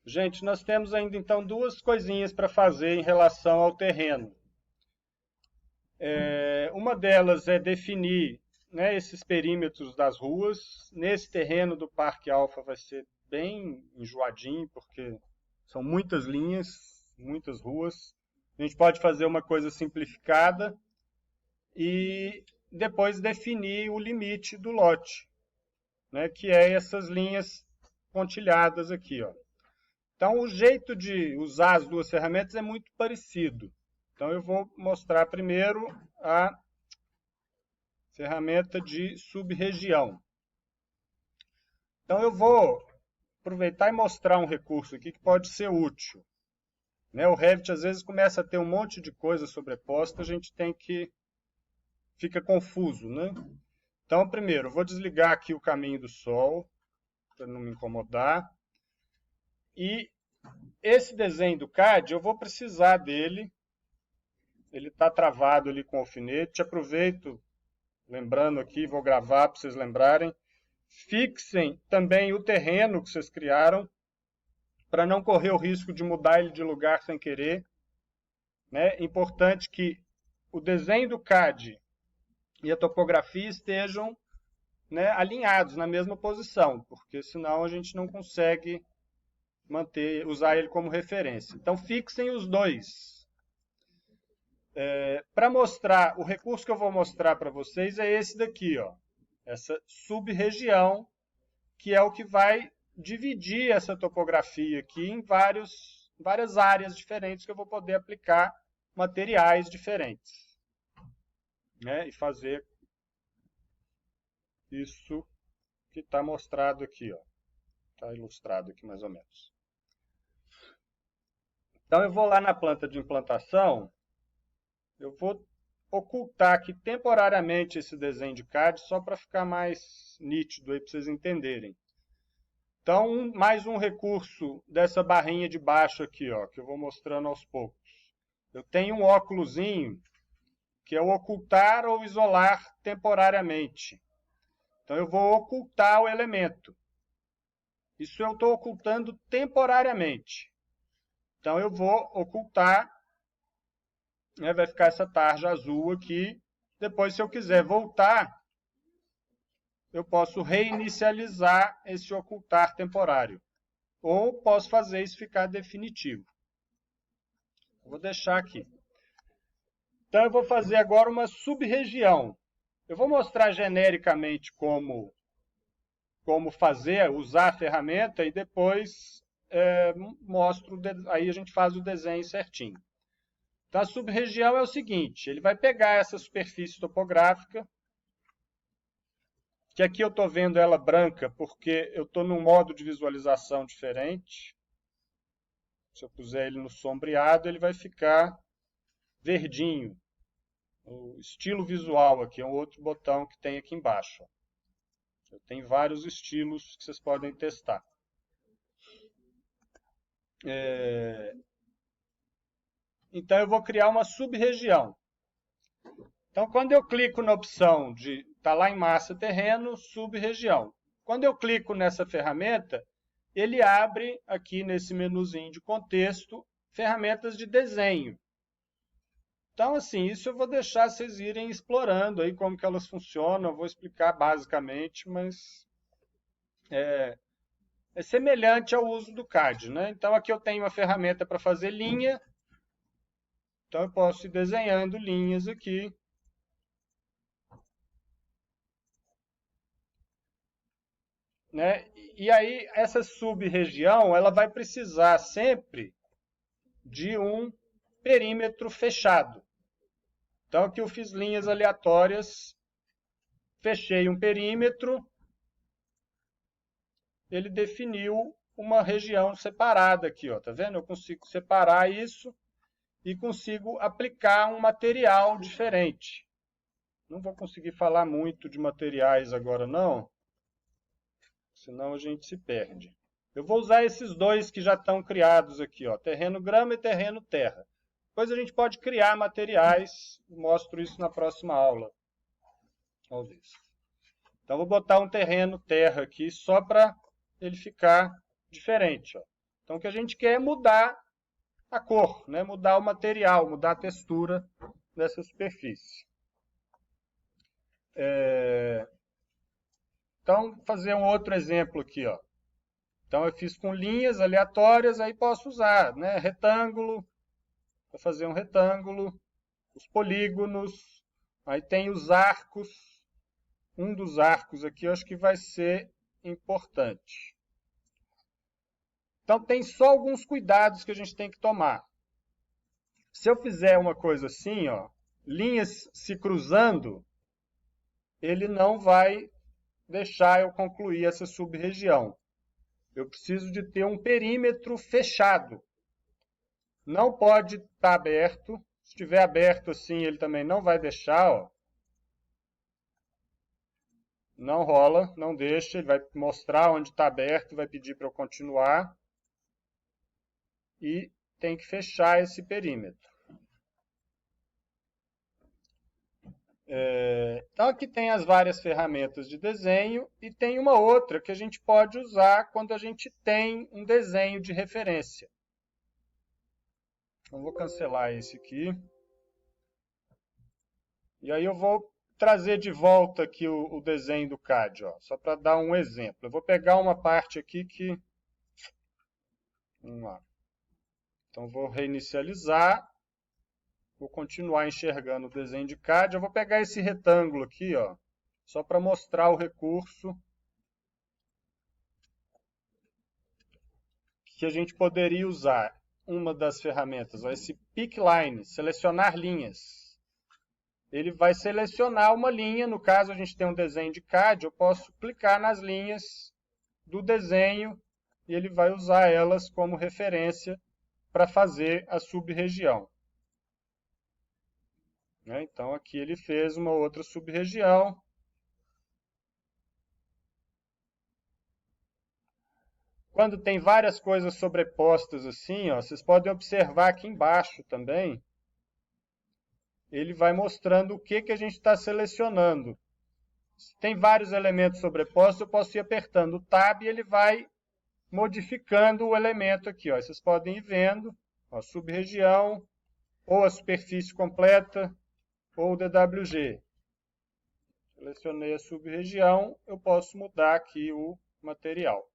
Gente, nós temos ainda então duas coisinhas para fazer em relação ao terreno. Uma delas é definir, né, esses perímetros das ruas. Nesse terreno do Parque Alfa vai ser bem enjoadinho, porque são muitas linhas, muitas ruas. A gente pode fazer uma coisa simplificada e depois definir o limite do lote, né, que é essas linhas pontilhadas aqui, ó. Então, o jeito de usar as duas ferramentas é muito parecido. Então, eu vou mostrar primeiro a ferramenta de sub-região. Então, eu vou aproveitar e mostrar um recurso aqui que pode ser útil. O Revit, às vezes, começa a ter um monte de coisa sobreposta, a gente fica confuso, né? Então, primeiro, eu vou desligar aqui o caminho do sol, para não me incomodar. E esse desenho do CAD, eu vou precisar dele. Ele está travado ali com alfinete. Aproveito, lembrando aqui, vou gravar para vocês lembrarem. Fixem também o terreno que vocês criaram, para não correr o risco de mudar ele de lugar sem querer. Importante que o desenho do CAD e a topografia estejam, alinhados na mesma posição, porque senão a gente não consegue usar ele como referência. Então, fixem os dois. Para mostrar, o recurso que eu vou mostrar para vocês é esse daqui, ó, essa sub-região, que é o que vai dividir essa topografia aqui em várias áreas diferentes que eu vou poder aplicar materiais diferentes. E fazer isso que está mostrado aqui, ó. Está ilustrado aqui mais ou menos. Então eu vou lá na planta de implantação, eu vou ocultar aqui temporariamente esse desenho de CAD só para ficar mais nítido aí para vocês entenderem. Então, mais um recurso dessa barrinha de baixo aqui, ó, que eu vou mostrando aos poucos. Eu tenho um óculosinho que é o ocultar ou isolar temporariamente. Então eu vou ocultar o elemento. Isso eu estou ocultando temporariamente. Então eu vou ocultar, vai ficar essa tarja azul aqui. Depois, se eu quiser voltar, eu posso reinicializar esse ocultar temporário. Ou posso fazer isso ficar definitivo. Vou deixar aqui. Então eu vou fazer agora uma sub-região. Eu vou mostrar genericamente como usar a ferramenta e depois mostro, aí a gente faz o desenho certinho. Então a sub-região é o seguinte, ele vai pegar essa superfície topográfica, que aqui eu estou vendo ela branca porque eu estou num modo de visualização diferente. Se eu puser ele no sombreado, ele vai ficar verdinho. O estilo visual aqui é um outro botão que tem aqui embaixo. Eu tenho vários estilos que vocês podem testar. Então eu vou criar uma sub-região. Então quando eu clico na opção de tá lá em massa terreno, sub-região. Quando eu clico nessa ferramenta, ele abre aqui nesse menuzinho de contexto ferramentas de desenho. Então, assim, isso eu vou deixar vocês irem explorando aí como que elas funcionam. Eu vou explicar basicamente, mas é semelhante ao uso do CAD, né? Então, aqui eu tenho uma ferramenta para fazer linha. Então, eu posso ir desenhando linhas aqui. E aí, essa sub-região, ela vai precisar sempre de um perímetro fechado. Então, aqui eu fiz linhas aleatórias, fechei um perímetro, ele definiu uma região separada aqui, ó, tá vendo? Eu consigo separar isso e consigo aplicar um material diferente. Não vou conseguir falar muito de materiais agora, não, senão a gente se perde. Eu vou usar esses dois que já estão criados aqui, ó, terreno grama e terreno terra. Depois a gente pode criar materiais, mostro isso na próxima aula. Talvez. Então vou botar um terreno terra aqui só para ele ficar diferente. Ó. Então, o que a gente quer é mudar a cor, né? Mudar o material, mudar a textura dessa superfície. Então, vou fazer um outro exemplo aqui, ó. Então, eu fiz com linhas aleatórias, aí posso usar, né? Retângulo, para fazer um retângulo, os polígonos, aí tem os arcos. Um dos arcos aqui eu acho que vai ser importante. Então, tem só alguns cuidados que a gente tem que tomar. Se eu fizer uma coisa assim, ó, linhas se cruzando, ele não vai deixar eu concluir essa sub-região. Eu preciso de ter um perímetro fechado. Não pode estar aberto. Se estiver aberto assim, ele também não vai deixar, ó. Não rola, não deixa, ele vai mostrar onde está aberto, vai pedir para eu continuar. E tem que fechar esse perímetro. Então aqui tem as várias ferramentas de desenho e tem uma outra que a gente pode usar quando a gente tem um desenho de referência. Então vou cancelar esse aqui. E aí eu vou trazer de volta aqui o desenho do CAD, ó, só para dar um exemplo. Eu vou pegar uma parte aqui que... Vamos lá. Então vou reinicializar. Vou continuar enxergando o desenho de CAD. Eu vou pegar esse retângulo aqui, ó, só para mostrar o recurso que a gente poderia usar. Uma das ferramentas, ó, esse Pick Line, selecionar linhas. Ele vai selecionar uma linha, no caso a gente tem um desenho de CAD, eu posso clicar nas linhas do desenho e ele vai usar elas como referência para fazer a sub-região. Então aqui ele fez uma outra sub-região. Quando tem várias coisas sobrepostas assim, ó, vocês podem observar aqui embaixo também, ele vai mostrando o que a gente está selecionando. Se tem vários elementos sobrepostos, eu posso ir apertando o Tab e ele vai modificando o elemento aqui. Ó. Vocês podem ir vendo, ó, sub-região, ou a superfície completa, ou o DWG. Selecionei a sub-região, eu posso mudar aqui o material.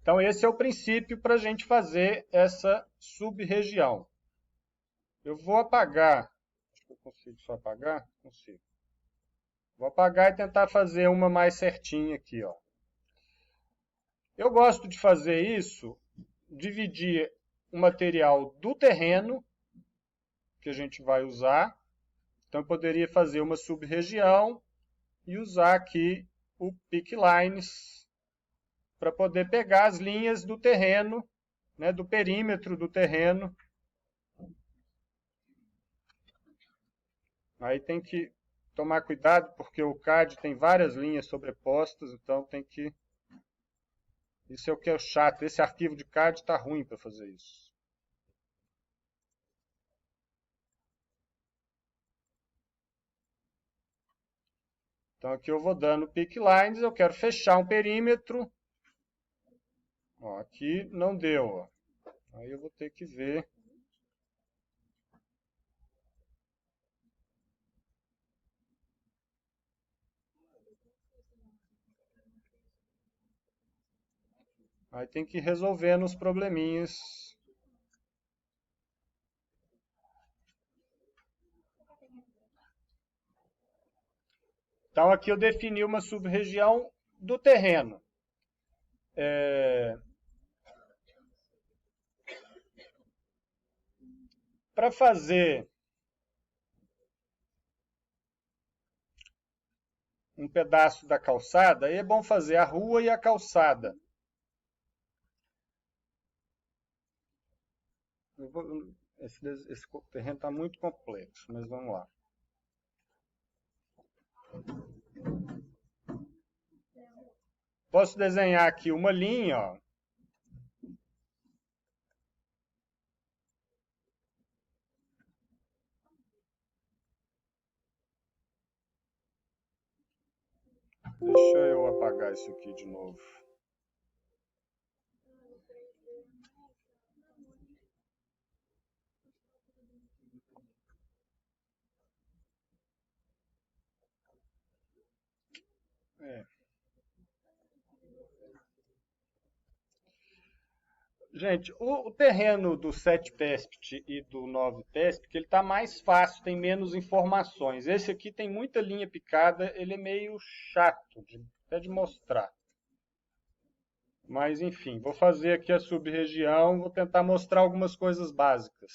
Então, esse é o princípio para a gente fazer essa sub-região. Eu vou apagar. Acho que eu consigo só apagar? Consigo. Vou apagar e tentar fazer uma mais certinha aqui, ó. Eu gosto de fazer isso, dividir o material do terreno que a gente vai usar. Então, eu poderia fazer uma sub-região e usar aqui o Pick Lines para poder pegar as linhas do terreno, né, do perímetro do terreno. Aí tem que tomar cuidado, porque o CAD tem várias linhas sobrepostas, então tem que... Isso é o que é chato, esse arquivo de CAD está ruim para fazer isso. Então aqui eu vou dando Pick Lines, eu quero fechar um perímetro. Ó, aqui não deu, ó. Aí eu vou ter que ver. Aí tem que ir resolvendo os probleminhas. Então aqui eu defini uma sub-região do terreno. Para fazer um pedaço da calçada, aí é bom fazer a rua e a calçada. Esse terreno está muito complexo, mas vamos lá. Posso desenhar aqui uma linha, ó. Deixa eu apagar isso aqui de novo. É. Gente, o terreno do 7PESP e do 9PESP, ele está mais fácil, tem menos informações. Esse aqui tem muita linha picada, ele é meio chato até de mostrar. Mas, enfim, vou fazer aqui a sub-região, vou tentar mostrar algumas coisas básicas.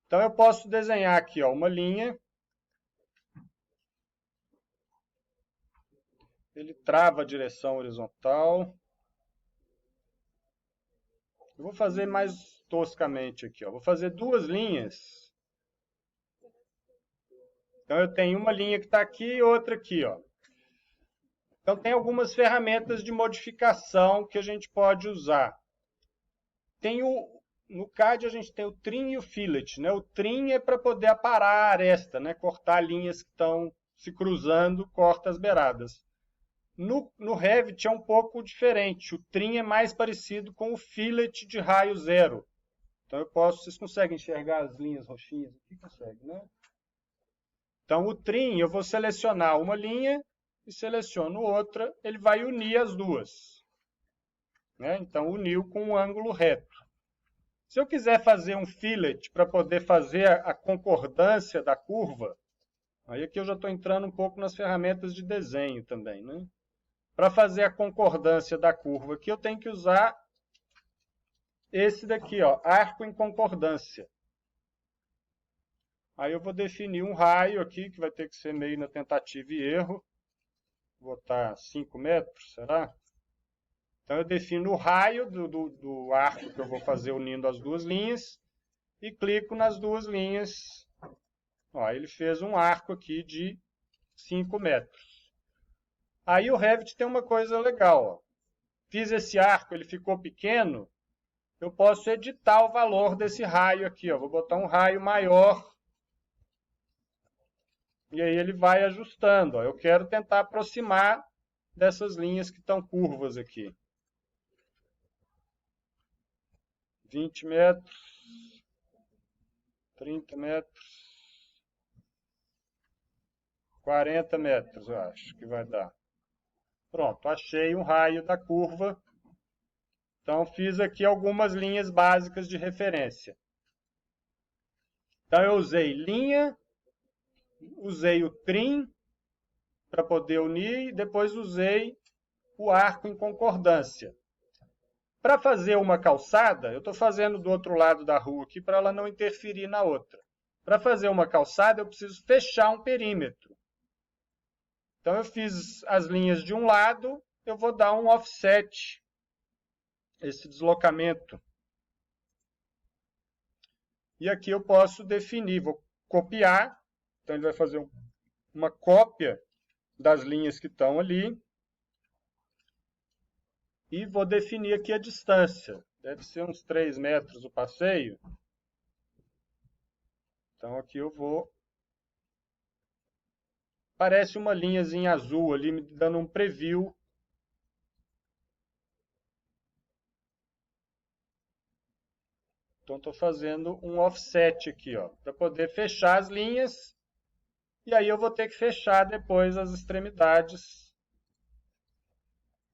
Então, eu posso desenhar aqui ó, uma linha. Ele trava a direção horizontal. Eu vou fazer mais toscamente aqui, ó. Vou fazer duas linhas. Então eu tenho uma linha que está aqui e outra aqui, ó. Então tem algumas ferramentas de modificação que a gente pode usar. No CAD a gente tem o trim e o fillet, né? O trim é para poder aparar a aresta, né? Cortar linhas que estão se cruzando, corta as beiradas. No Revit é um pouco diferente. O trim é mais parecido com o fillet de raio zero. Então vocês conseguem enxergar as linhas roxinhas aqui? Consegue, né? Então o trim, eu vou selecionar uma linha e seleciono outra, ele vai unir as duas. Né? Então uniu com um ângulo reto. Se eu quiser fazer um fillet para poder fazer a concordância da curva, aí aqui eu já estou entrando um pouco nas ferramentas de desenho também, né? Para fazer a concordância da curva aqui, eu tenho que usar esse daqui, ó, arco em concordância. Aí eu vou definir um raio aqui, que vai ter que ser meio na tentativa e erro. Vou botar 5 metros, será? Então eu defino o raio do arco que eu vou fazer unindo as duas linhas e clico nas duas linhas. Ó, ele fez um arco aqui de 5 metros. Aí o Revit tem uma coisa legal, ó. Fiz esse arco, ele ficou pequeno, eu posso editar o valor desse raio aqui, ó. Vou botar um raio maior, e aí ele vai ajustando, ó. Eu quero tentar aproximar dessas linhas que estão curvas aqui. 20 metros, 30 metros, 40 metros, eu acho que vai dar. Pronto, achei um raio da curva. Então, fiz aqui algumas linhas básicas de referência. Então, eu usei linha, usei o trim para poder unir, e depois usei o arco em concordância. Para fazer uma calçada, eu estou fazendo do outro lado da rua aqui para ela não interferir na outra. Para fazer uma calçada, eu preciso fechar um perímetro. Então, eu fiz as linhas de um lado, eu vou dar um offset, esse deslocamento. E aqui eu posso definir, vou copiar, então ele vai fazer uma cópia das linhas que estão ali. E vou definir aqui a distância. Deve ser uns 3 metros o passeio. Então aqui eu vou... Parece uma linhazinha azul ali, me dando um preview. Então estou fazendo um offset aqui, ó, para poder fechar as linhas. E aí eu vou ter que fechar depois as extremidades.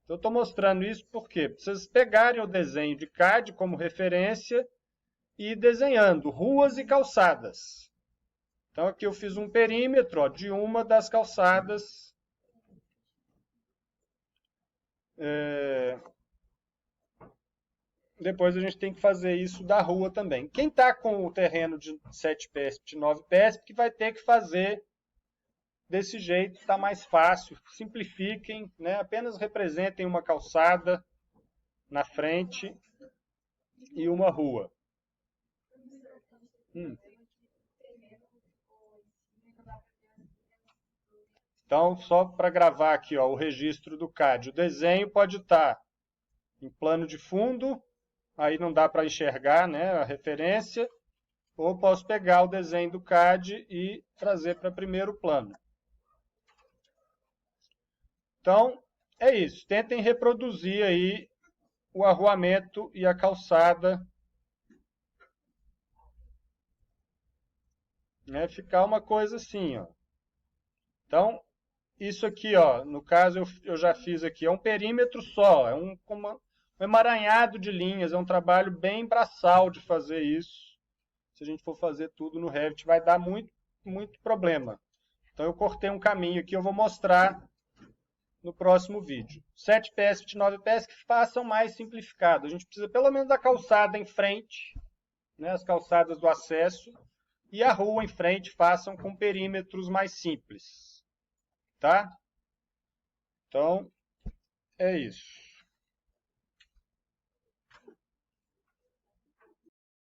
Então eu estou mostrando isso porque vocês pegarem o desenho de CAD como referência e ir desenhando ruas e calçadas. Então aqui eu fiz um perímetro ó, de uma das calçadas. Depois a gente tem que fazer isso da rua também. Quem está com o terreno de 7PESP, de 9PESP, que vai ter que fazer desse jeito, está mais fácil. Simplifiquem, né? Apenas representem uma calçada na frente e uma rua. Então, só para gravar aqui ó, o registro do CAD. O desenho pode estar em plano de fundo, aí não dá para enxergar né, a referência, ou posso pegar o desenho do CAD e trazer para primeiro plano. Então, é isso. Tentem reproduzir aí o arruamento e a calçada, né? Ficar uma coisa assim, ó. Então, isso aqui, ó, no caso eu já fiz aqui, é um perímetro só, é um emaranhado de linhas, é um trabalho bem braçal de fazer isso. Se a gente for fazer tudo no Revit, vai dar muito, muito problema. Então eu cortei um caminho aqui, eu vou mostrar no próximo vídeo. 7 PS, 29 PS que façam mais simplificado. A gente precisa pelo menos da calçada em frente, né, as calçadas do acesso, e a rua em frente façam com perímetros mais simples. Tá? Então, é isso.